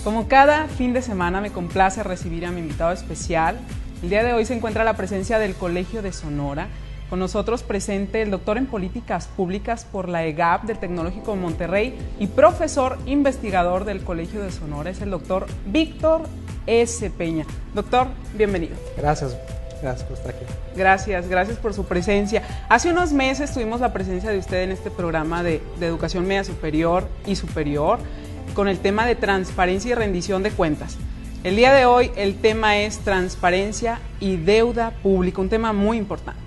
Como cada fin de semana me complace recibir a mi invitado especial. El día de hoy se encuentra la presencia del Colegio de Sonora. Con nosotros presente el doctor en Políticas Públicas por la EGAP del Tecnológico de Monterrey y profesor investigador del Colegio de Sonora, es el doctor Víctor S. Peña. Doctor, bienvenido. Gracias por estar aquí. Gracias por su presencia. Hace unos meses tuvimos la presencia de usted en este programa de educación media superior y superior con el tema de transparencia y rendición de cuentas. El día de hoy el tema es transparencia y deuda pública, un tema muy importante.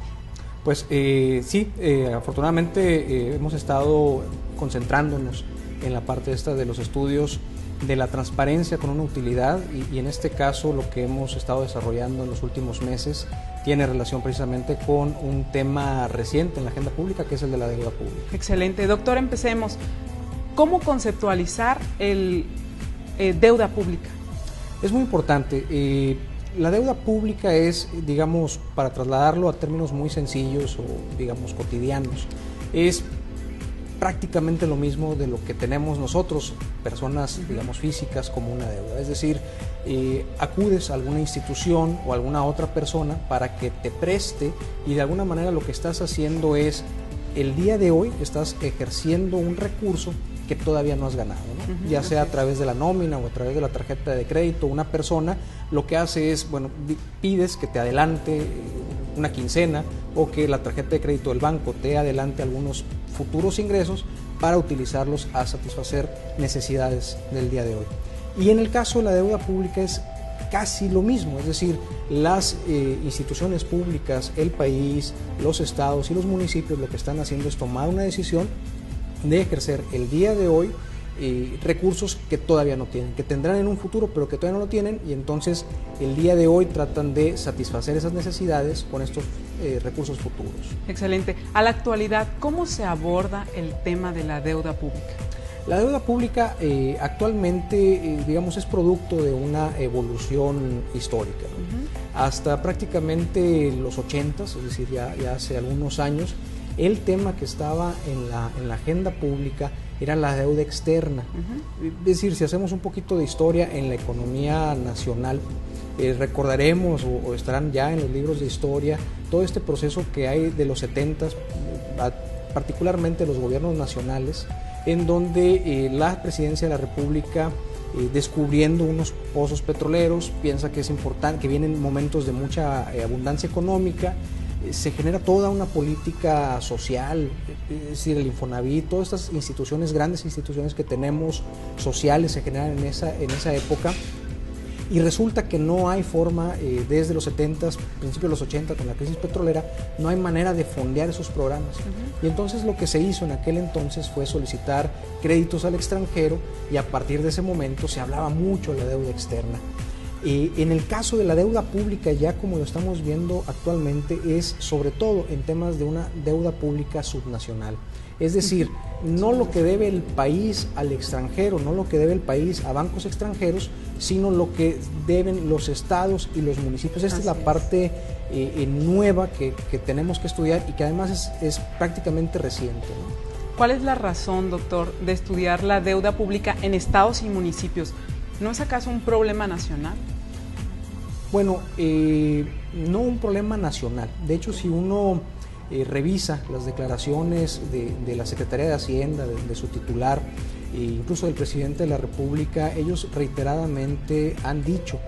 Pues sí, afortunadamente hemos estado concentrándonos en la parte esta de los estudios de la transparencia con una utilidad y en este caso lo que hemos estado desarrollando en los últimos meses tiene relación precisamente con un tema reciente en la agenda pública, que es el de la deuda pública. Excelente. Doctor, empecemos. ¿Cómo conceptualizar el deuda pública? Es muy importante. La deuda pública es, digamos, para trasladarlo a términos muy sencillos o, digamos, cotidianos, es prácticamente lo mismo de lo que tenemos nosotros, personas, digamos, físicas, como una deuda. Es decir, acudes a alguna institución o a alguna otra persona para que te preste y de alguna manera lo que estás haciendo es, el día de hoy estás ejerciendo un recurso que todavía no has ganado, ¿no? Ya sea a través de la nómina o a través de la tarjeta de crédito. Una persona lo que hace es, bueno, pides que te adelante una quincena o que la tarjeta de crédito del banco te adelante algunos futuros ingresos para utilizarlos a satisfacer necesidades del día de hoy. Y en el caso de la deuda pública es casi lo mismo, es decir, las instituciones públicas, el país, los estados y los municipios lo que están haciendo es tomar una decisión de ejercer el día de hoy recursos que todavía no tienen, que tendrán en un futuro pero que todavía no lo tienen, y entonces el día de hoy tratan de satisfacer esas necesidades con estos recursos futuros. Excelente. A la actualidad, ¿cómo se aborda el tema de la deuda pública? La deuda pública actualmente, digamos, es producto de una evolución histórica, ¿no? Hasta prácticamente los 80s, es decir, ya hace algunos años, el tema que estaba en la agenda pública era la deuda externa. Es decir, si hacemos un poquito de historia en la economía nacional, recordaremos o estarán ya en los libros de historia todo este proceso que hay de los 70s, particularmente los gobiernos nacionales, en donde la presidencia de la República, descubriendo unos pozos petroleros, piensa que es importante, que vienen momentos de mucha abundancia económica, se genera toda una política social, es decir, el Infonavit, todas estas instituciones, grandes instituciones que tenemos sociales, se generan en esa época, y resulta que no hay forma, desde los 70s, principios de los 80, con la crisis petrolera, no hay manera de fondear esos programas. Y entonces lo que se hizo en aquel entonces fue solicitar créditos al extranjero, y a partir de ese momento se hablaba mucho de la deuda externa. En el caso de la deuda pública, ya como lo estamos viendo actualmente, es sobre todo en temas de una deuda pública subnacional. Es decir, no lo que debe el país al extranjero, no lo que debe el país a bancos extranjeros, sino lo que deben los estados y los municipios. Esta es la parte nueva que tenemos que estudiar y que además es prácticamente reciente, ¿no? ¿Cuál es la razón, doctor, de estudiar la deuda pública en estados y municipios? ¿No es acaso un problema nacional? Bueno, no un problema nacional. De hecho, si uno revisa las declaraciones de la Secretaría de Hacienda, de su titular, e incluso del presidente de la República, ellos reiteradamente han dicho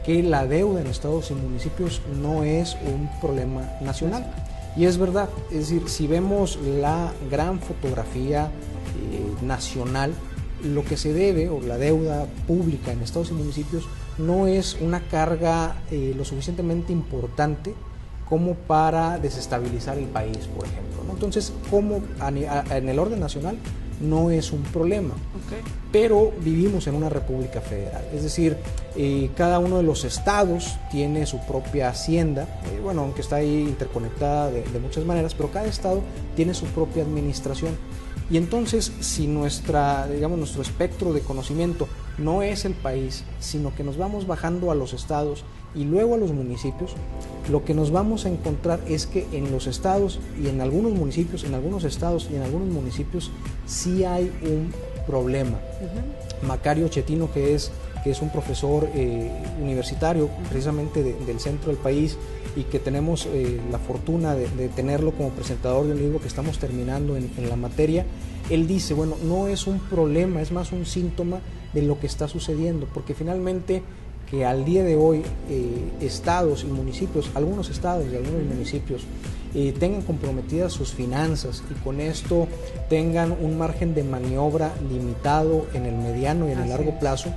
que la deuda en estados y municipios no es un problema nacional. Y es verdad, es decir, si vemos la gran fotografía nacional, lo que se debe, o la deuda pública en estados y municipios, no es una carga lo suficientemente importante como para desestabilizar el país, por ejemplo, ¿no? Entonces, como en el orden nacional no es un problema, pero vivimos en una república federal, es decir, cada uno de los estados tiene su propia hacienda, bueno, aunque está ahí interconectada de muchas maneras, pero cada estado tiene su propia administración. Y entonces, si nuestro espectro de conocimiento no es el país, sino que nos vamos bajando a los estados y luego a los municipios, lo que nos vamos a encontrar es que en los estados y en algunos municipios, en algunos estados y en algunos municipios sí hay un problema. Macario Chetino, que es que es un profesor universitario precisamente del centro del país y que tenemos la fortuna de tenerlo como presentador de un libro que estamos terminando en la materia. Él dice, bueno, no es un problema, es más un síntoma de lo que está sucediendo, porque finalmente que al día de hoy estados y municipios, algunos estados y algunos municipios tengan comprometidas sus finanzas y con esto tengan un margen de maniobra limitado en el mediano y en el largo plazo,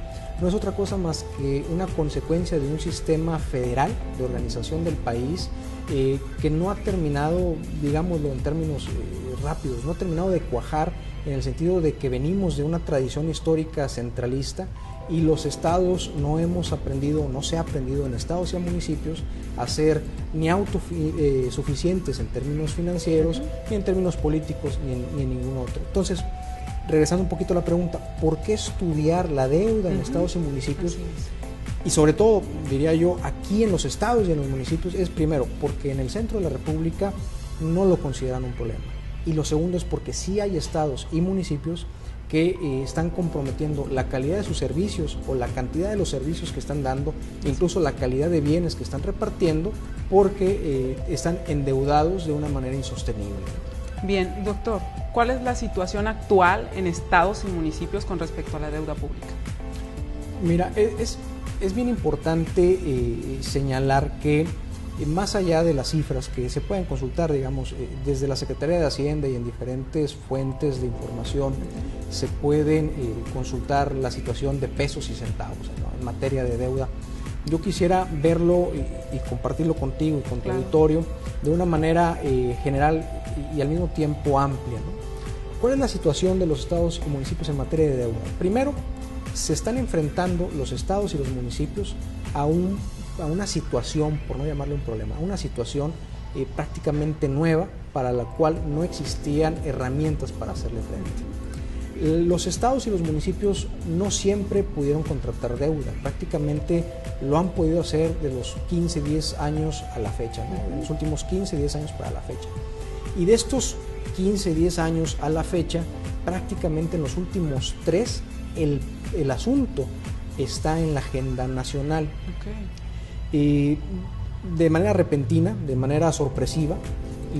no es otra cosa más que una consecuencia de un sistema federal de organización del país que no ha terminado, digámoslo en términos rápidos, no ha terminado de cuajar en el sentido de que venimos de una tradición histórica centralista y los estados no hemos aprendido, no se ha aprendido en estados y en municipios a ser ni autosuficientes en términos financieros, ni en términos políticos, ni en ningún otro. Entonces, regresando un poquito a la pregunta, ¿por qué estudiar la deuda en estados y municipios? Y sobre todo, diría yo, aquí en los estados y en los municipios, es primero, porque en el centro de la República no lo consideran un problema. Y lo segundo es porque sí hay estados y municipios que están comprometiendo la calidad de sus servicios o la cantidad de los servicios que están dando, incluso la calidad de bienes que están repartiendo, porque están endeudados de una manera insostenible. Bien, doctor, ¿cuál es la situación actual en estados y municipios con respecto a la deuda pública? Mira, es bien importante señalar que más allá de las cifras que se pueden consultar, digamos, desde la Secretaría de Hacienda y en diferentes fuentes de información, se pueden consultar la situación de pesos y centavos, ¿no?, en materia de deuda. Yo quisiera verlo y compartirlo contigo y con tu auditorio de una manera general y al mismo tiempo amplia, ¿no? ¿Cuál es la situación de los estados y municipios en materia de deuda? Primero, se están enfrentando los estados y los municipios a una situación, por no llamarle un problema, a una situación prácticamente nueva para la cual no existían herramientas para hacerle frente. Los estados y los municipios no siempre pudieron contratar deuda, prácticamente lo han podido hacer de los 15, 10 años a la fecha, ¿no?, en los últimos 15, 10 años para la fecha. Y de estos 15, 10 años a la fecha, prácticamente en los últimos 3, el asunto está en la agenda nacional. Y de manera repentina, de manera sorpresiva,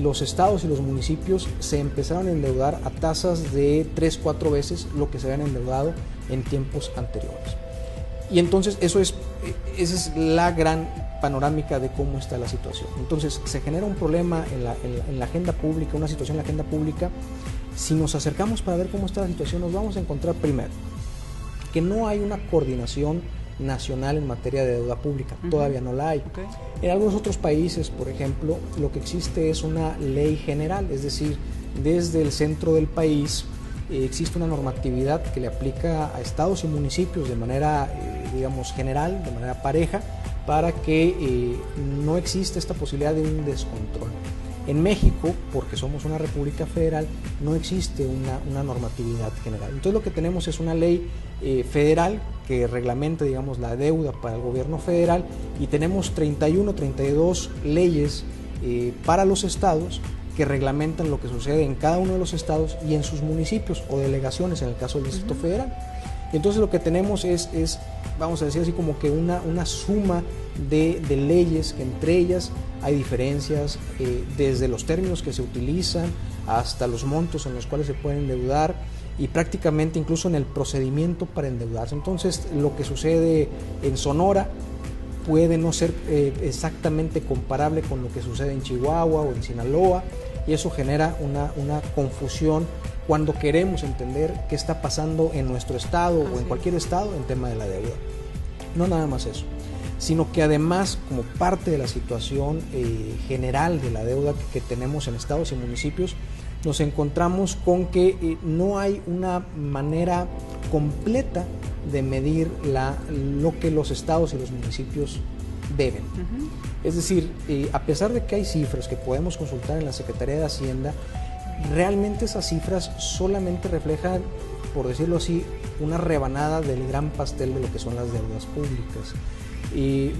los estados y los municipios se empezaron a endeudar a tasas de 3-4 veces lo que se habían endeudado en tiempos anteriores. Y entonces esa es la gran panorámica de cómo está la situación. Entonces se genera un problema en la agenda pública, una situación en la agenda pública. Si nos acercamos para ver cómo está la situación, nos vamos a encontrar primero que no hay una coordinación nacional en materia de deuda pública, todavía no la hay. En algunos otros países, por ejemplo, lo que existe es una ley general, es decir, desde el centro del país existe una normatividad que le aplica a estados y municipios de manera, digamos, general, de manera pareja, para que no exista esta posibilidad de un descontrol. En México, porque somos una república federal, no existe una normatividad general. Entonces lo que tenemos es una ley federal que reglamenta, digamos, la deuda para el gobierno federal, y tenemos 31, 32 leyes para los estados que reglamentan lo que sucede en cada uno de los estados y en sus municipios o delegaciones en el caso del Distrito Federal. Y entonces lo que tenemos es, vamos a decir así, como que una suma de leyes que entre ellas hay diferencias desde los términos que se utilizan hasta los montos en los cuales se pueden endeudar y prácticamente incluso en el procedimiento para endeudarse. Entonces lo que sucede en Sonora puede no ser exactamente comparable con lo que sucede en Chihuahua o en Sinaloa, y eso genera una confusión cuando queremos entender qué está pasando en nuestro estado o en cualquier estado en tema de la deuda. No nada más eso, sino que además, como parte de la situación general de la deuda que tenemos en estados y municipios, nos encontramos con que no hay una manera completa de medir lo que los estados y los municipios deben. Es decir, a pesar de que hay cifras que podemos consultar en la Secretaría de Hacienda, realmente esas cifras solamente reflejan, por decirlo así, una rebanada del gran pastel de lo que son las deudas públicas.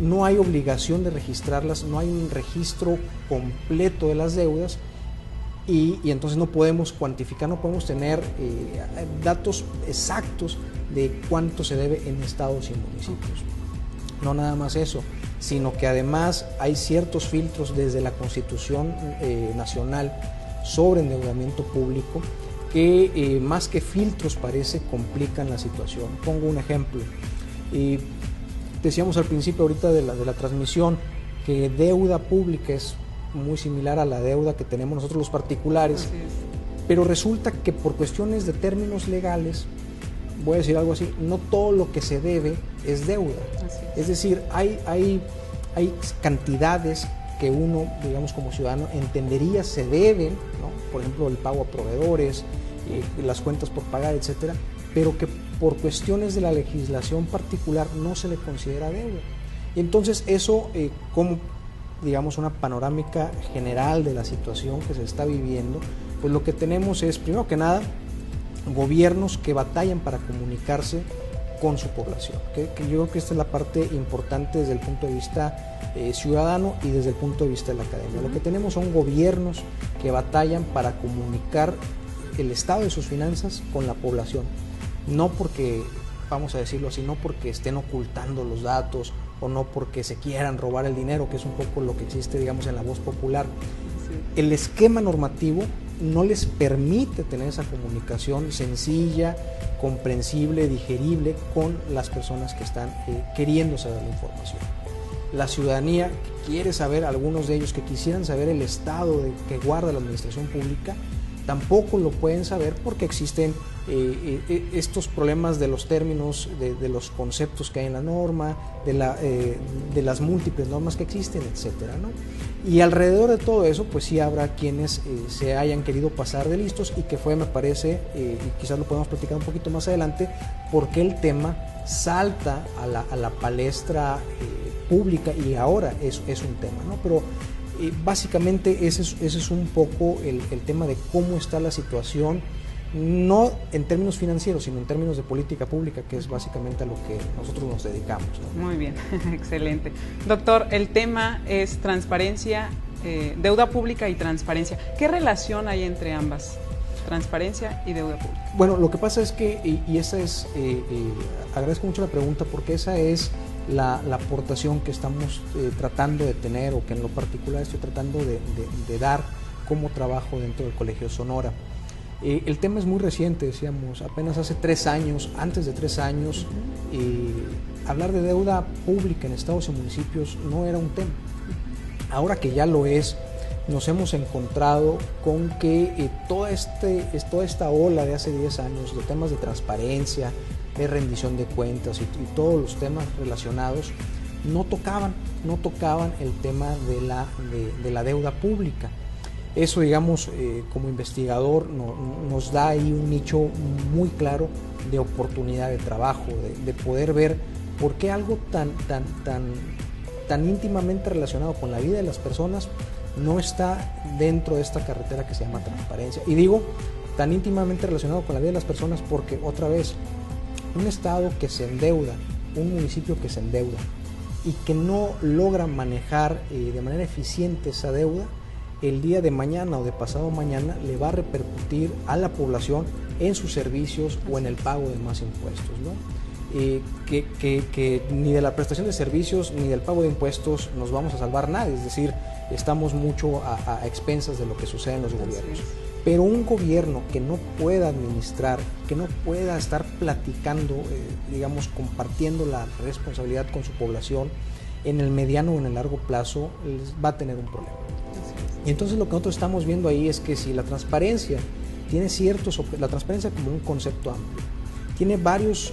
No hay obligación de registrarlas, no hay un registro completo de las deudas, y entonces no podemos cuantificar, no podemos tener datos exactos de cuánto se debe en estados y municipios. No nada más eso, sino que además hay ciertos filtros desde la Constitución Nacional sobre endeudamiento público que más que filtros parece complican la situación. Pongo un ejemplo. Decíamos al principio ahorita de la transmisión que deuda pública es muy similar a la deuda que tenemos nosotros los particulares, pero resulta que por cuestiones de términos legales, voy a decir algo así, no todo lo que se debe es deuda. Es decir, hay cantidades que uno, digamos como ciudadano, entendería se deben, ¿no? Por ejemplo, el pago a proveedores, las cuentas por pagar, etcétera, pero que por cuestiones de la legislación particular no se le considera deuda. Y entonces eso, como digamos una panorámica general de la situación que se está viviendo, pues lo que tenemos es, primero que nada, gobiernos que batallan para comunicarse con su población, que yo creo que esta es la parte importante desde el punto de vista ciudadano y desde el punto de vista de la academia. Lo que tenemos son gobiernos que batallan para comunicar el estado de sus finanzas con la población, no porque, vamos a decirlo así, no porque estén ocultando los datos o no porque se quieran robar el dinero, que es un poco lo que existe, digamos, en la voz popular. El esquema normativo no les permite tener esa comunicación sencilla, comprensible, digerible con las personas que están queriendo saber la información. La ciudadanía que quiere saber, algunos de ellos que quisieran saber el estado que guarda la administración pública, tampoco lo pueden saber porque existen estos problemas de los términos, de los conceptos que hay en la norma, de las múltiples normas que existen, etcétera, ¿no? Y alrededor de todo eso, pues sí habrá quienes se hayan querido pasar de listos y que fue, me parece, y quizás lo podemos platicar un poquito más adelante, porque el tema salta a la palestra pública y ahora es un tema, ¿no? Pero básicamente ese es un poco el tema de cómo está la situación, no en términos financieros, sino en términos de política pública, que es básicamente a lo que nosotros nos dedicamos, ¿no? Muy bien, excelente. Doctor, el tema es transparencia, deuda pública y transparencia. ¿Qué relación hay entre ambas? Transparencia y deuda pública. Bueno, lo que pasa es que, y esa es, agradezco mucho la pregunta porque esa es la aportación que estamos tratando de tener, o que en lo particular estoy tratando de dar como trabajo dentro del Colegio Sonora. El tema es muy reciente, decíamos, apenas hace 3 años, antes de 3 años, hablar de deuda pública en estados y municipios no era un tema. Ahora que ya lo es, nos hemos encontrado con que toda esta ola de hace 10 años de temas de transparencia, de rendición de cuentas y todos los temas relacionados no tocaban el tema de la deuda pública. Eso, digamos, como investigador nos da ahí un nicho muy claro de oportunidad de trabajo, de poder ver por qué algo tan íntimamente relacionado con la vida de las personas no está dentro de esta carretera que se llama transparencia. Y digo tan íntimamente relacionado con la vida de las personas porque, otra vez, un estado que se endeuda, un municipio que se endeuda y que no logra manejar de manera eficiente esa deuda, el día de mañana o de pasado mañana le va a repercutir a la población en sus servicios o en el pago de más impuestos, ¿no? Que ni de la prestación de servicios ni del pago de impuestos nos vamos a salvar nadie, es decir, estamos mucho a expensas de lo que sucede en los gobiernos. Pero un gobierno que no pueda administrar, que no pueda estar platicando, digamos, compartiendo la responsabilidad con su población en el mediano o en el largo plazo, va a tener un problema. Y entonces lo que nosotros estamos viendo ahí es que si la transparencia tiene la transparencia como un concepto amplio, tiene varias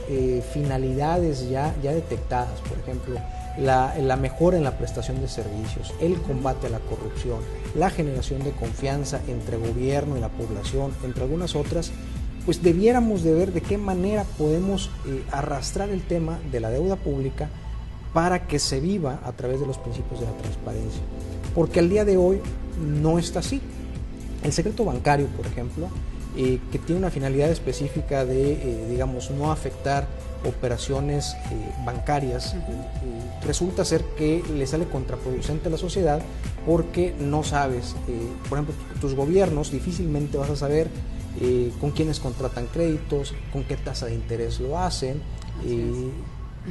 finalidades ya detectadas, por ejemplo, la mejora en la prestación de servicios, el combate a la corrupción, la generación de confianza entre gobierno y la población, entre algunas otras, pues debiéramos de ver de qué manera podemos arrastrar el tema de la deuda pública para que se viva a través de los principios de la transparencia. Porque al día de hoy no está así. El secreto bancario, por ejemplo, que tiene una finalidad específica de, digamos, no afectar operaciones bancarias, resulta ser que le sale contraproducente a la sociedad porque no sabes, por ejemplo, tus gobiernos difícilmente vas a saber con quiénes contratan créditos, con qué tasa de interés lo hacen,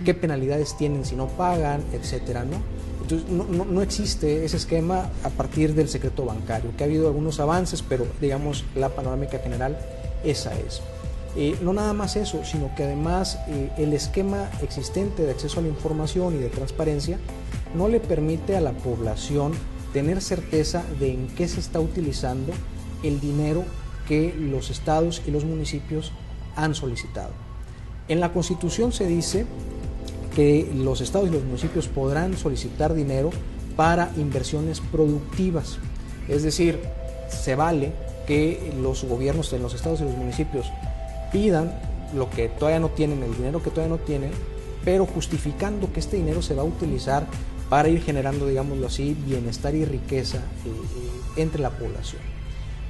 qué penalidades tienen si no pagan, etcétera, ¿no? Entonces no existe ese esquema a partir del secreto bancario, que ha habido algunos avances, pero digamos la panorámica general esa es. No nada más eso, sino que además el esquema existente de acceso a la información y de transparencia no le permite a la población tener certeza de en qué se está utilizando el dinero que los estados y los municipios han solicitado. En la Constitución se dice que los estados y los municipios podrán solicitar dinero para inversiones productivas, es decir, se vale que los gobiernos en los estados y los municipios pidan lo que todavía no tienen, el dinero que todavía no tienen, pero justificando que este dinero se va a utilizar para ir generando, digámoslo así, bienestar y riqueza entre la población.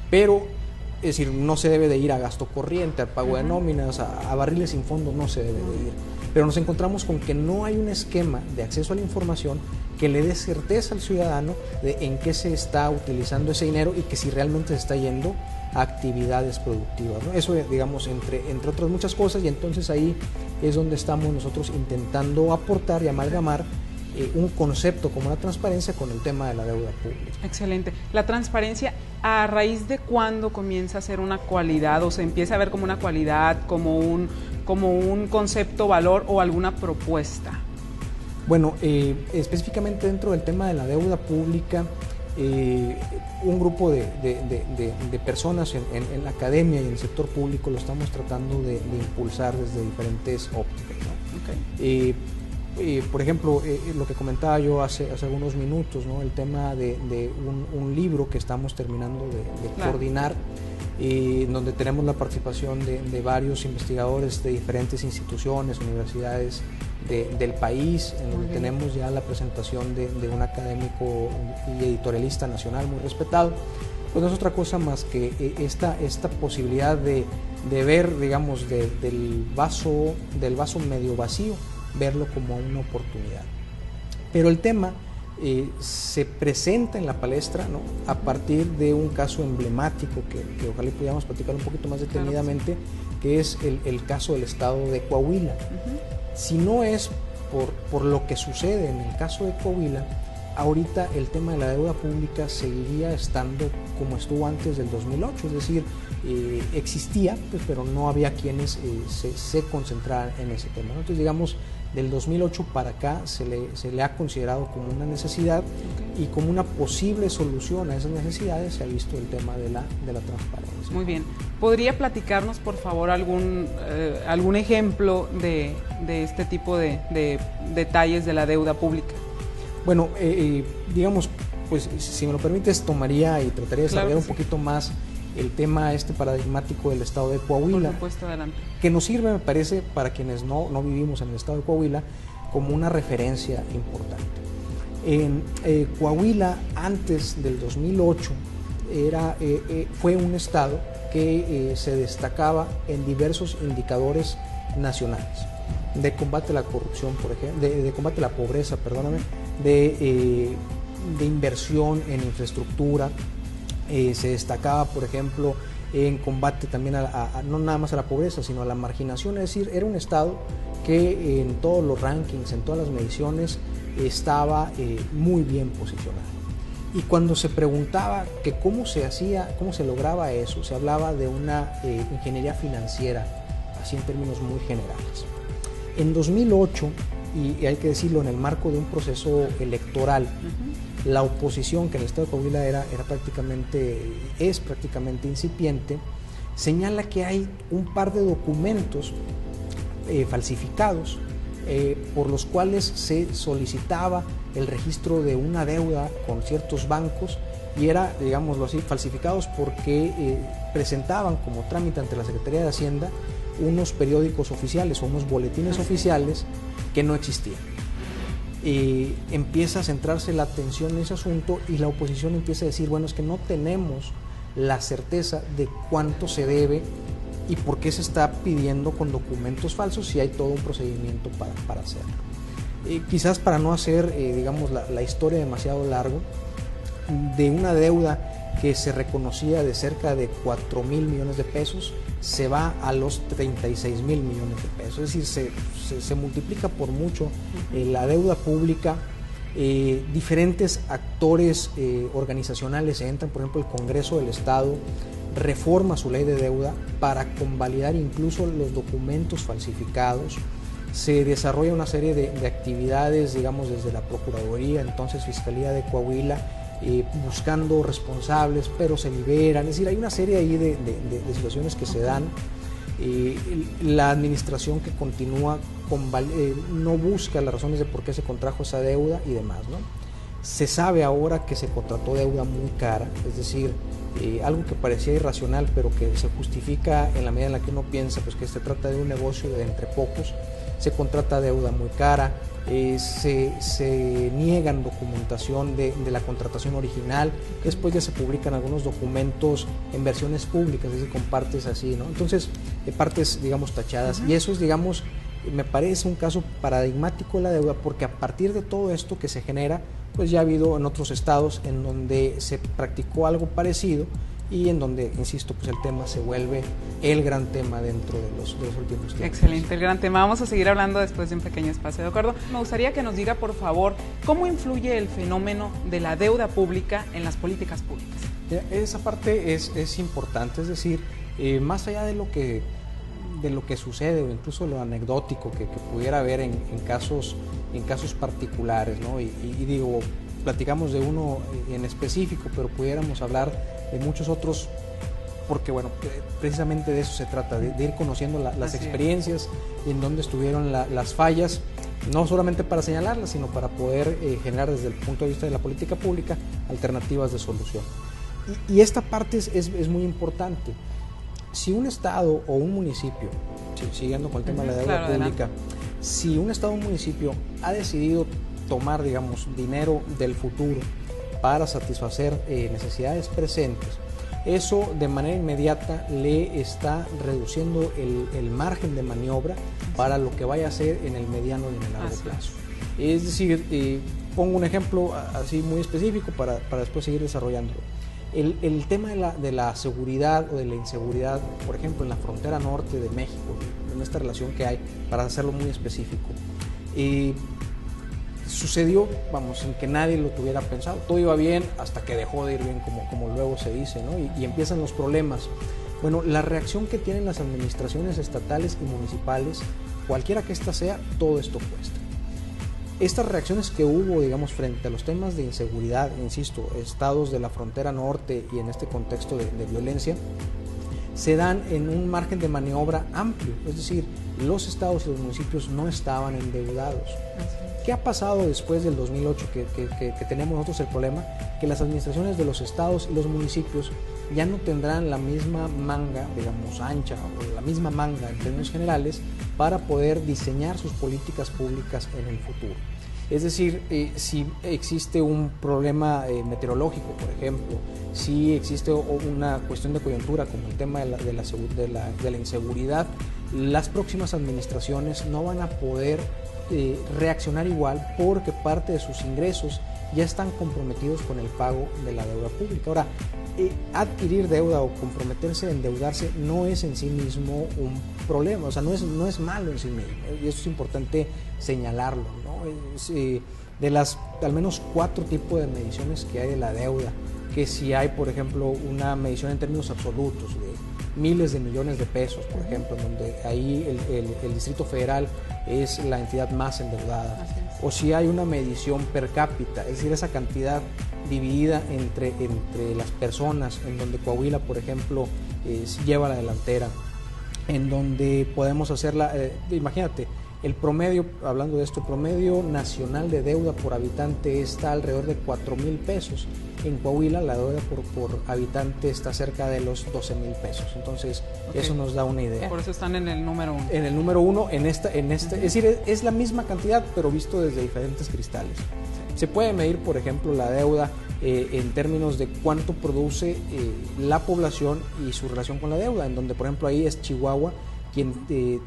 Pero, es decir, no se debe de ir a gasto corriente, al pago de nóminas, a barriles sin fondo, no se debe de ir. Pero nos encontramos con que no hay un esquema de acceso a la información que le dé certeza al ciudadano de en qué se está utilizando ese dinero y que si realmente se está yendo a actividades productivas, ¿no? Eso, digamos, entre otras muchas cosas, y entonces ahí es donde estamos nosotros intentando aportar y amalgamar un concepto como la transparencia con el tema de la deuda pública. Excelente. La transparencia, ¿a raíz de cuándo comienza a ser una cualidad o se empieza a ver como una cualidad, como un concepto, valor o alguna propuesta? Bueno, específicamente dentro del tema de la deuda pública, un grupo de personas en la academia y en el sector público lo estamos tratando de impulsar desde diferentes ópticas, ¿no? Okay. Por ejemplo, lo que comentaba yo hace algunos minutos, ¿no? El tema de un libro que estamos terminando de coordinar, donde tenemos la participación de varios investigadores de diferentes instituciones, universidades del país, en donde tenemos ya la presentación de un académico y editorialista nacional muy respetado. Pues no es otra cosa más que esta posibilidad de ver, digamos, del vaso medio vacío, verlo como una oportunidad. Pero el tema se presenta en la palestra, ¿no? A partir de un caso emblemático que ojalá pudiéramos platicar un poquito más detenidamente, que es el caso del estado de Coahuila. Si no es por lo que sucede en el caso de Coahuila, ahorita el tema de la deuda pública seguiría estando como estuvo antes del 2008, es decir, existía, pues, pero no había quienes se concentraran en ese tema, ¿no? Entonces, digamos, del 2008 para acá se le ha considerado como una necesidad, y como una posible solución a esas necesidades se ha visto el tema de la transparencia. Muy bien. ¿Podría platicarnos, por favor, algún ejemplo de este tipo de detalles de la deuda pública? Bueno, digamos, pues si me lo permites, tomaría y trataría de desarrollar un poquito más el tema paradigmático del estado de Coahuila. Por supuesto, adelante. Que nos sirve, me parece, para quienes no vivimos en el estado de Coahuila, como una referencia importante. En Coahuila, antes del 2008, fue un estado que se destacaba en diversos indicadores nacionales, de combate a la corrupción, por ejemplo, de combate a la pobreza, perdóname, de inversión en infraestructura. Se destacaba, por ejemplo, en combate también no nada más a la pobreza, sino a la marginación. Es decir, era un estado que en todos los rankings, en todas las mediciones, estaba muy bien posicionado. Y cuando se preguntaba que cómo se lograba eso, se hablaba de una ingeniería financiera, así en términos muy generales. En 2008, y hay que decirlo, en el marco de un proceso electoral, la oposición, que en el estado de Coahuila es prácticamente incipiente, señala que hay un par de documentos falsificados por los cuales se solicitaba el registro de una deuda con ciertos bancos, y era, digámoslo así, falsificados porque presentaban como trámite ante la Secretaría de Hacienda unos periódicos oficiales o unos boletines oficiales que no existían. Empieza a centrarse la atención en ese asunto, y la oposición empieza a decir, bueno, es que no tenemos la certeza de cuánto se debe y por qué se está pidiendo con documentos falsos si hay todo un procedimiento para hacerlo. Quizás para no hacer, digamos, la historia demasiado largo, de una deuda que se reconocía de cerca de 4,000 millones de pesos, se va a los 36,000 millones de pesos. Es decir, se multiplica por mucho la deuda pública. Diferentes actores organizacionales entran, por ejemplo, el Congreso del Estado reforma su ley de deuda para convalidar incluso los documentos falsificados. Se desarrolla una serie de actividades, digamos, desde la Procuraduría, entonces Fiscalía de Coahuila, buscando responsables, pero se liberan. Es decir, hay una serie ahí de situaciones que se dan. La administración que continúa no busca las razones de por qué se contrajo esa deuda y demás, ¿no? Se sabe ahora que se contrató deuda muy cara, es decir, algo que parecía irracional, pero que se justifica en la medida en la que uno piensa pues, que se trata de un negocio de entre pocos. Se contrata deuda muy cara, se niegan documentación de la contratación original, después ya se publican algunos documentos en versiones públicas, es decir, con partes así, ¿no? Entonces, partes, digamos, tachadas, y eso es, digamos, me parece un caso paradigmático de la deuda, porque a partir de todo esto que se genera, pues ya ha habido en otros estados en donde se practicó algo parecido, y en donde, insisto, pues el tema se vuelve el gran tema dentro de los últimos tiempos. Excelente, el gran tema. Vamos a seguir hablando después de un pequeño espacio, ¿de acuerdo? Me gustaría que nos diga, por favor, cómo influye el fenómeno de la deuda pública en las políticas públicas. Esa parte es importante, es decir, más allá de lo que sucede o incluso lo anecdótico que pudiera haber en casos particulares, ¿no? Y digo, platicamos de uno en específico, pero pudiéramos hablar de muchos otros, porque bueno, precisamente de eso se trata, de ir conociendo las experiencias y en dónde estuvieron las fallas, no solamente para señalarlas, sino para poder generar desde el punto de vista de la política pública alternativas de solución. Y esta parte es muy importante. Si un estado o un municipio, siguiendo con el tema de la deuda pública, adelante. Si un estado o un municipio ha decidido tomar, digamos, dinero del futuro para satisfacer necesidades presentes, eso de manera inmediata le está reduciendo el margen de maniobra para lo que vaya a hacer en el mediano y en el largo plazo. Es decir, pongo un ejemplo así muy específico para después seguir desarrollándolo. El tema de la seguridad o de la inseguridad, por ejemplo, en la frontera norte de México, en esta relación que hay, para hacerlo muy específico, sucedió, vamos, sin que nadie lo tuviera pensado. Todo iba bien hasta que dejó de ir bien, como luego se dice, ¿no? Y empiezan los problemas. Bueno, la reacción que tienen las administraciones estatales y municipales, cualquiera que ésta sea, todo esto cuesta. Estas reacciones que hubo, digamos, frente a los temas de inseguridad, insisto, estados de la frontera norte y en este contexto de violencia, se dan en un margen de maniobra amplio, es decir, los estados y los municipios no estaban endeudados. ¿Qué ha pasado después del 2008 que tenemos nosotros el problema? Que las administraciones de los estados y los municipios ya no tendrán la misma manga, digamos, ancha o la misma manga en términos generales para poder diseñar sus políticas públicas en el futuro. Es decir, si existe un problema meteorológico, por ejemplo, si existe una cuestión de coyuntura como el tema de la inseguridad, las próximas administraciones no van a poder reaccionar igual porque parte de sus ingresos ya están comprometidos con el pago de la deuda pública. Ahora, adquirir deuda o comprometerse a endeudarse no es en sí mismo un problema, o sea, no es malo en sí mismo, y eso es importante señalarlo, ¿no? De las al menos 4 tipos de mediciones que hay de la deuda, que si hay, por ejemplo, una medición en términos absolutos de miles de millones de pesos, por ejemplo, en donde ahí el Distrito Federal es la entidad más endeudada, o si hay una medición per cápita, es decir, esa cantidad dividida entre las personas, en donde Coahuila, por ejemplo, lleva la delantera, en donde podemos hacerla, imagínate, el promedio, hablando de esto, el promedio nacional de deuda por habitante está alrededor de 4,000 pesos. En Coahuila la deuda por habitante está cerca de los 12,000 pesos. Entonces, eso nos da una idea. Por eso están en el número 1. En el número 1, es decir, es la misma cantidad, pero visto desde diferentes cristales. Se puede medir, por ejemplo, la deuda en términos de cuánto produce la población y su relación con la deuda, en donde, por ejemplo, ahí es Chihuahua, quien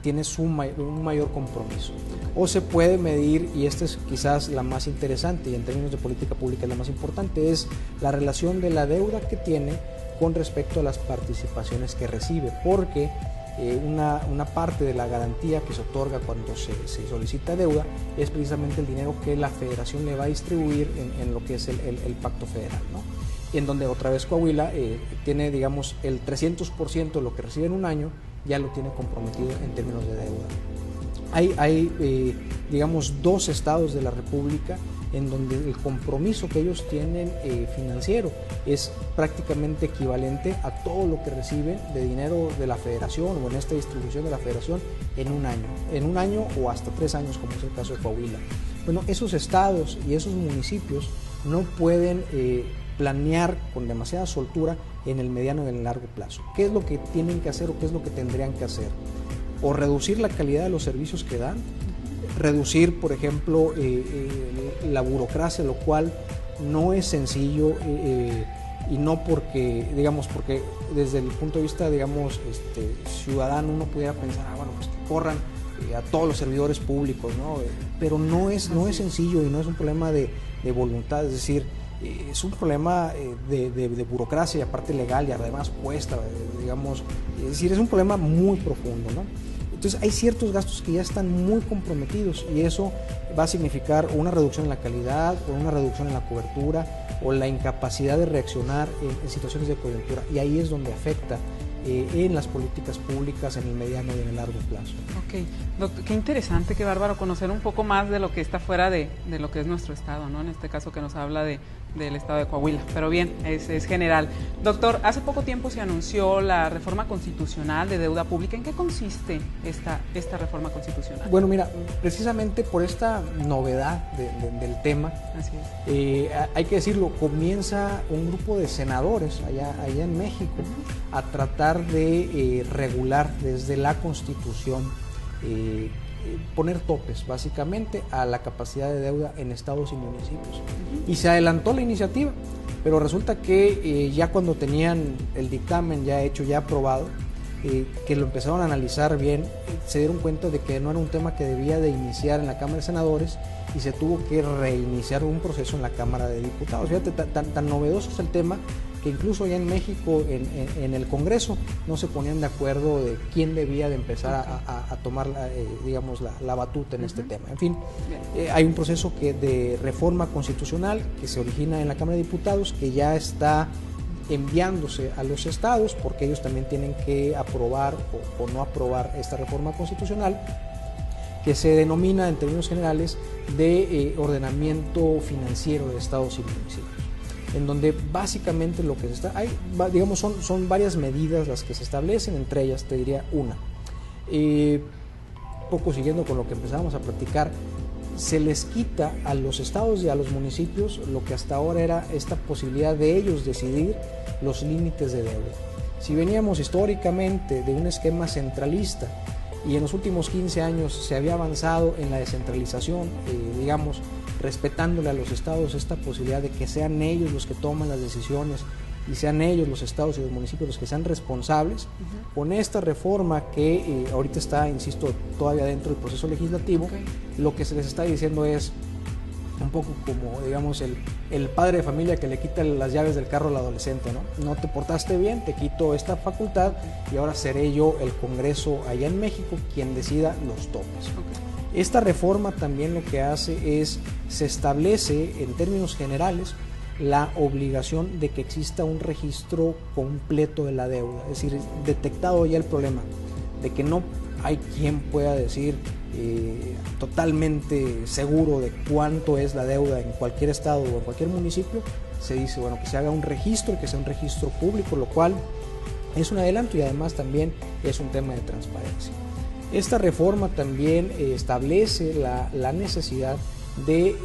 tiene un mayor compromiso. O se puede medir, y esta es quizás la más interesante y en términos de política pública es la más importante, es la relación de la deuda que tiene con respecto a las participaciones que recibe, porque una parte de la garantía que se otorga cuando se solicita deuda es precisamente el dinero que la federación le va a distribuir en lo que es el pacto federal, ¿no? En donde otra vez Coahuila tiene, digamos, el 300% de lo que recibe en un año ya lo tiene comprometido en términos de deuda. Hay digamos, 2 estados de la República en donde el compromiso que ellos tienen financiero es prácticamente equivalente a todo lo que reciben de dinero de la federación o en esta distribución de la federación en un año o hasta 3 años, como es el caso de Coahuila. Bueno, esos estados y esos municipios no pueden planear con demasiada soltura en el mediano y en el largo plazo. ¿Qué es lo que tienen que hacer o qué es lo que tendrían que hacer? O reducir la calidad de los servicios que dan, reducir, por ejemplo, la burocracia, lo cual no es sencillo y no porque, digamos, porque desde el punto de vista, digamos, ciudadano uno pudiera pensar, bueno, pues que corran a todos los servidores públicos, ¿no? Pero no es sencillo y no es un problema de voluntad, es decir, es un problema de burocracia y aparte legal y además cuesta, digamos, es decir, es un problema muy profundo, ¿no? Entonces hay ciertos gastos que ya están muy comprometidos y eso va a significar una reducción en la calidad o una reducción en la cobertura o la incapacidad de reaccionar en situaciones de coyuntura, y ahí es donde afecta en las políticas públicas en el mediano y en el largo plazo. Ok, doctor, qué interesante, qué bárbaro conocer un poco más de lo que está fuera de lo que es nuestro estado, ¿no? En este caso que nos habla del estado de Coahuila, pero bien, es general. Doctor, hace poco tiempo se anunció la reforma constitucional de deuda pública. ¿En qué consiste esta reforma constitucional? Bueno, mira, precisamente por esta novedad del tema, así es. Hay que decirlo, comienza un grupo de senadores allá en México a tratar de regular desde la Constitución, poner topes básicamente a la capacidad de deuda en estados y municipios. Y se adelantó la iniciativa, pero resulta que ya cuando tenían el dictamen ya hecho, ya aprobado, que lo empezaron a analizar bien, se dieron cuenta de que no era un tema que debía de iniciar en la Cámara de Senadores y se tuvo que reiniciar un proceso en la Cámara de Diputados. Fíjate, tan novedoso es el tema que incluso allá en México, en el Congreso, no se ponían de acuerdo de quién debía de empezar a tomar, digamos, la batuta en este tema. En fin, hay un proceso de reforma constitucional que se origina en la Cámara de Diputados, que ya está enviándose a los estados, porque ellos también tienen que aprobar o no aprobar esta reforma constitucional, que se denomina en términos generales de ordenamiento financiero de estados y municipios, en donde básicamente lo que se está, digamos, son varias medidas las que se establecen, entre ellas te diría una, poco siguiendo con lo que empezamos a platicar, se les quita a los estados y a los municipios lo que hasta ahora era esta posibilidad de ellos decidir los límites de deuda. Si veníamos históricamente de un esquema centralista y en los últimos 15 años se había avanzado en la descentralización, digamos, respetándole a los estados esta posibilidad de que sean ellos los que toman las decisiones y sean ellos, los estados y los municipios, los que sean responsables, con esta reforma que ahorita está, insisto, todavía dentro del proceso legislativo, lo que se les está diciendo es un poco como, digamos, el padre de familia que le quita las llaves del carro al adolescente, ¿no? No te portaste bien, te quito esta facultad y ahora seré yo, el Congreso allá en México, quien decida los topes. Esta reforma también lo que hace es, se establece en términos generales la obligación de que exista un registro completo de la deuda, es decir, detectado ya el problema de que no hay quien pueda decir totalmente seguro de cuánto es la deuda en cualquier estado o en cualquier municipio, se dice, bueno, que se haga un registro, que sea un registro público, lo cual es un adelanto y además también es un tema de transparencia. Esta reforma también establece la necesidad de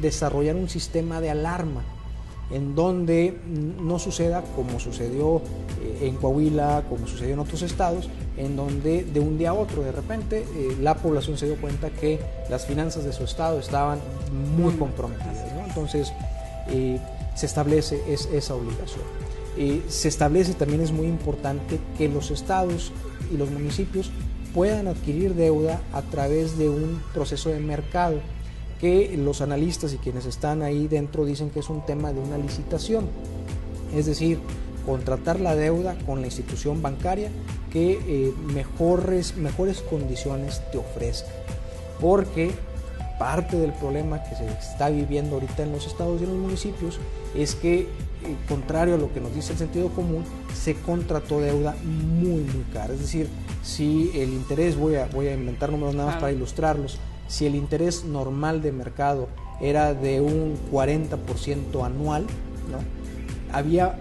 desarrollar un sistema de alarma en donde no suceda como sucedió en Coahuila, como sucedió en otros estados, en donde de un día a otro de repente la población se dio cuenta que las finanzas de su estado estaban muy comprometidas, ¿no? Entonces se establece esa obligación. Se establece, también es muy importante, que los estados y los municipios puedan adquirir deuda a través de un proceso de mercado, que los analistas y quienes están ahí dentro dicen que es un tema de una licitación, es decir, contratar la deuda con la institución bancaria que mejores condiciones te ofrezca, porque parte del problema que se está viviendo ahorita en los estados y en los municipios es que, contrario a lo que nos dice el sentido común, se contrató deuda muy cara. Es decir, si el interés, voy a inventar números nada más para ilustrarlos, si el interés normal de mercado era de un 40% anual, ¿no?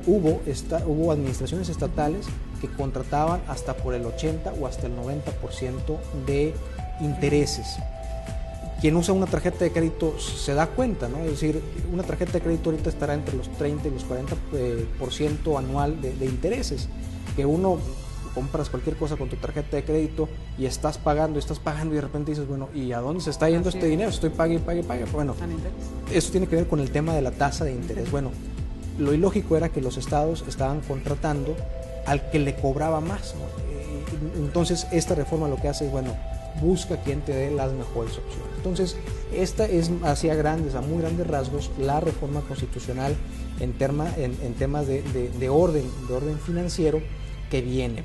Hubo administraciones estatales que contrataban hasta por el 80 o hasta el 90% de intereses. Quien usa una tarjeta de crédito se da cuenta, ¿no? Es decir, una tarjeta de crédito ahorita estará entre los 30 y los 40% anual de intereses, que uno compras cualquier cosa con tu tarjeta de crédito y estás pagando y de repente dices, bueno, ¿y a dónde se está yendo este dinero? Estoy pague. Bueno, eso tiene que ver con el tema de la tasa de interés. Bueno, lo ilógico era que los estados estaban contratando al que le cobraba más, ¿no? Entonces esta reforma lo que hace es, bueno, busca quien te dé las mejores opciones. Entonces esta es a muy grandes rasgos la reforma constitucional en temas de orden financiero que viene.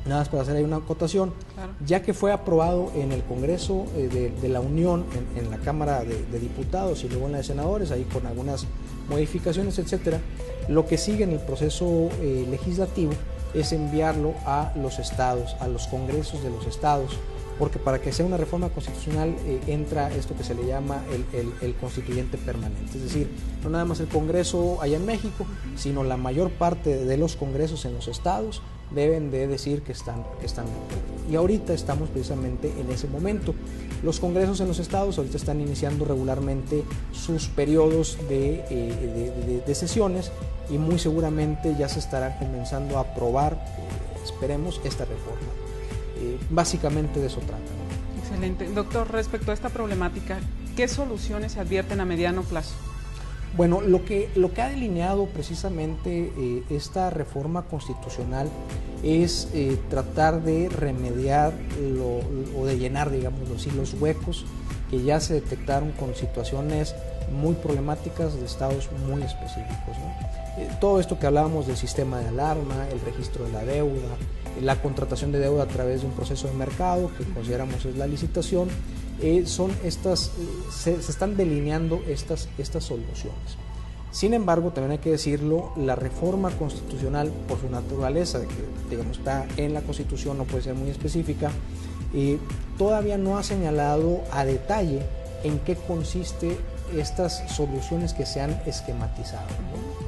Nada más para hacer ahí una acotación, claro. Ya que fue aprobado en el Congreso de la Unión, en la Cámara de Diputados y luego en la de Senadores, ahí con algunas modificaciones, etcétera, lo que sigue en el proceso legislativo es enviarlo a los estados, a los congresos de los estados, porque para que sea una reforma constitucional entra esto que se le llama el constituyente permanente, es decir, no nada más el Congreso allá en México, sino la mayor parte de los congresos en los estados deben de decir que están de acuerdo. Y ahorita estamos precisamente en ese momento. Los congresos en los estados ahorita están iniciando regularmente sus periodos de sesiones y muy seguramente ya se estará comenzando a aprobar, esperemos, esta reforma. Básicamente de eso trata, ¿no? Excelente. Doctor, respecto a esta problemática, ¿qué soluciones se advierten a mediano plazo? Bueno, lo que ha delineado precisamente esta reforma constitucional es tratar de remediar o de llenar, digámoslo así, los huecos que ya se detectaron con situaciones muy problemáticas de estados muy específicos, ¿no? Todo esto que hablábamos del sistema de alarma, el registro de la deuda, la contratación de deuda a través de un proceso de mercado que consideramos es la licitación, se están delineando estas soluciones. Sin embargo, también hay que decirlo, la reforma constitucional, por su naturaleza, de que digamos está en la Constitución, no puede ser muy específica, todavía no ha señalado a detalle en qué consiste estas soluciones que se han esquematizado, ¿no?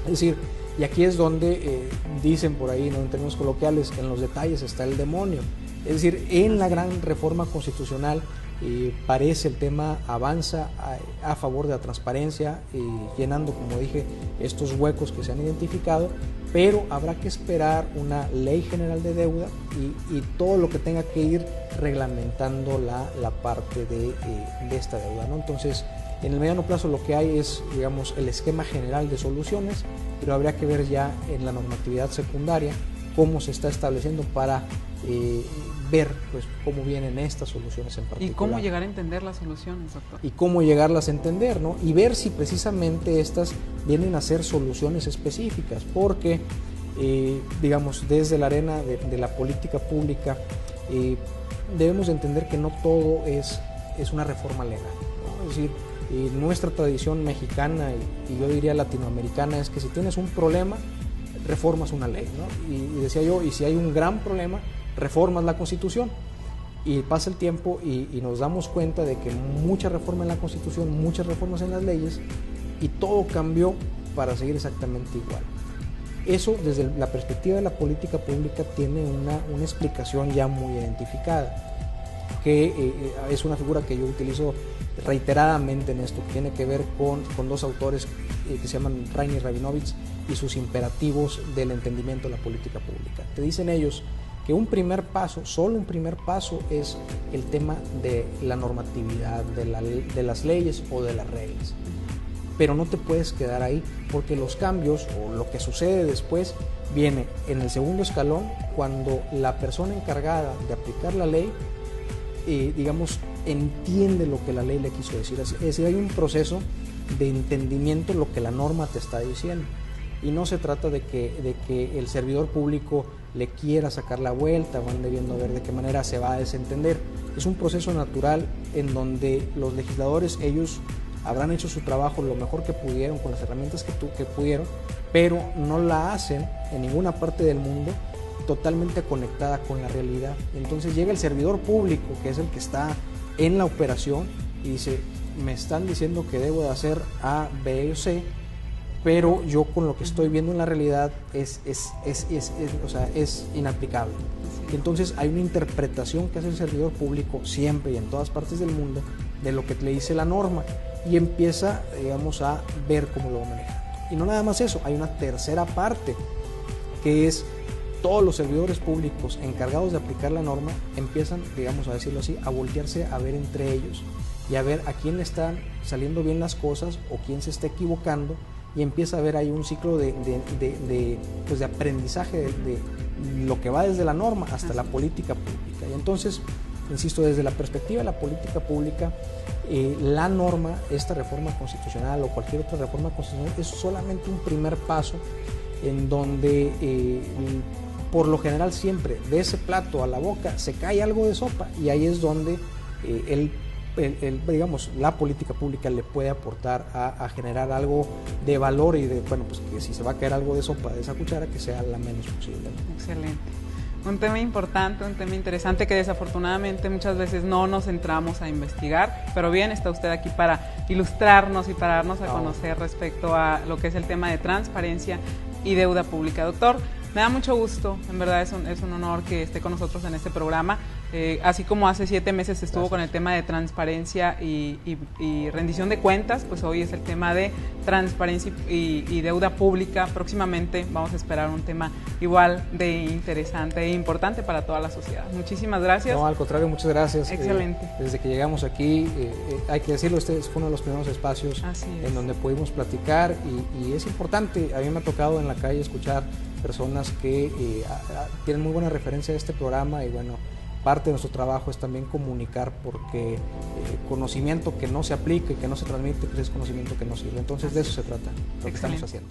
Es decir, y aquí es donde dicen por ahí, ¿no?, en términos coloquiales, en los detalles está el demonio. Es decir, en la gran reforma constitucional parece el tema avanza a favor de la transparencia, llenando, como dije, estos huecos que se han identificado, pero habrá que esperar una ley general de deuda y todo lo que tenga que ir reglamentando la parte de esta deuda, ¿no? Entonces, en el mediano plazo lo que hay es, digamos, el esquema general de soluciones, pero habría que ver ya en la normatividad secundaria cómo se está estableciendo para ver pues cómo vienen estas soluciones en particular. ¿Y cómo llegar a entender las soluciones, doctor? Y cómo llegarlas a entender, ¿no? Y ver si precisamente estas vienen a ser soluciones específicas, porque, digamos, desde la arena de la política pública, debemos de entender que no todo es una reforma legal, ¿no? Es decir, nuestra tradición mexicana y yo diría latinoamericana es que si tienes un problema, reformas una ley, ¿no? Y decía yo, y si hay un gran problema, reformas la Constitución. Y pasa el tiempo y nos damos cuenta de que mucha reforma en la Constitución, muchas reformas en las leyes, y todo cambió para seguir exactamente igual. Eso, desde la perspectiva de la política pública, tiene una explicación ya muy identificada, que es una figura que yo utilizo reiteradamente en esto, que tiene que ver con dos autores que se llaman Reiner y Rabinovich y sus imperativos del entendimiento de la política pública. Te dicen ellos que un primer paso, solo un primer paso, es el tema de la normatividad, de las leyes o de las reglas. pero no te puedes quedar ahí, porque los cambios o lo que sucede después viene en el segundo escalón, cuando la persona encargada de aplicar la ley, digamos, entiende lo que la ley le quiso decir. Es decir, hay un proceso de entendimiento de lo que la norma te está diciendo. Y no se trata de que el servidor público le quiera sacar la vuelta o ande viendo a ver de qué manera se va a desentender. Es un proceso natural en donde los legisladores, ellos habrán hecho su trabajo lo mejor que pudieron, con las herramientas que pudieron, pero no la hacen en ninguna parte del mundo totalmente conectada con la realidad. Entonces llega el servidor público, que es el que está en la operación, y dice, me están diciendo que debo de hacer A, B o C, pero yo con lo que estoy viendo en la realidad es inaplicable. Entonces hay una interpretación que hace el servidor público siempre y en todas partes del mundo de lo que le dice la norma, y empieza, digamos, a ver cómo lo va manejando. Y no nada más eso, hay una tercera parte, que es todos los servidores públicos encargados de aplicar la norma empiezan, digamos, a decirlo así, a voltearse a ver entre ellos y a ver a quién le están saliendo bien las cosas o quién se está equivocando, y empieza a haber ahí un ciclo de aprendizaje de lo que va desde la norma hasta la política pública. Y entonces, insisto, desde la perspectiva de la política pública, la norma, esta reforma constitucional o cualquier otra reforma constitucional, es solamente un primer paso en donde por lo general siempre de ese plato a la boca se cae algo de sopa, y ahí es donde digamos, la política pública le puede aportar a generar algo de valor, y de, bueno, pues que si se va a caer algo de sopa de esa cuchara, que sea la menos posible. Excelente. Un tema importante, un tema interesante que desafortunadamente muchas veces no nos centramos a investigar, pero bien, está usted aquí para ilustrarnos y para darnos a conocer respecto a lo que es el tema de transparencia y deuda pública. Doctor, me da mucho gusto, en verdad es un honor que esté con nosotros en este programa. Así como hace 7 meses estuvo con el tema de transparencia y rendición de cuentas, pues hoy es el tema de transparencia y deuda pública. Próximamente vamos a esperar un tema igual de interesante e importante para toda la sociedad. Muchísimas gracias. No, al contrario, muchas gracias. Excelente. Desde que llegamos aquí, hay que decirlo, este fue uno de los primeros espacios en donde pudimos platicar, y es importante. A mí me ha tocado en la calle escuchar personas que tienen muy buena referencia de este programa, y bueno, parte de nuestro trabajo es también comunicar, porque conocimiento que no se aplica y que no se transmite, pues es conocimiento que no sirve. Entonces de eso se trata lo que estamos haciendo.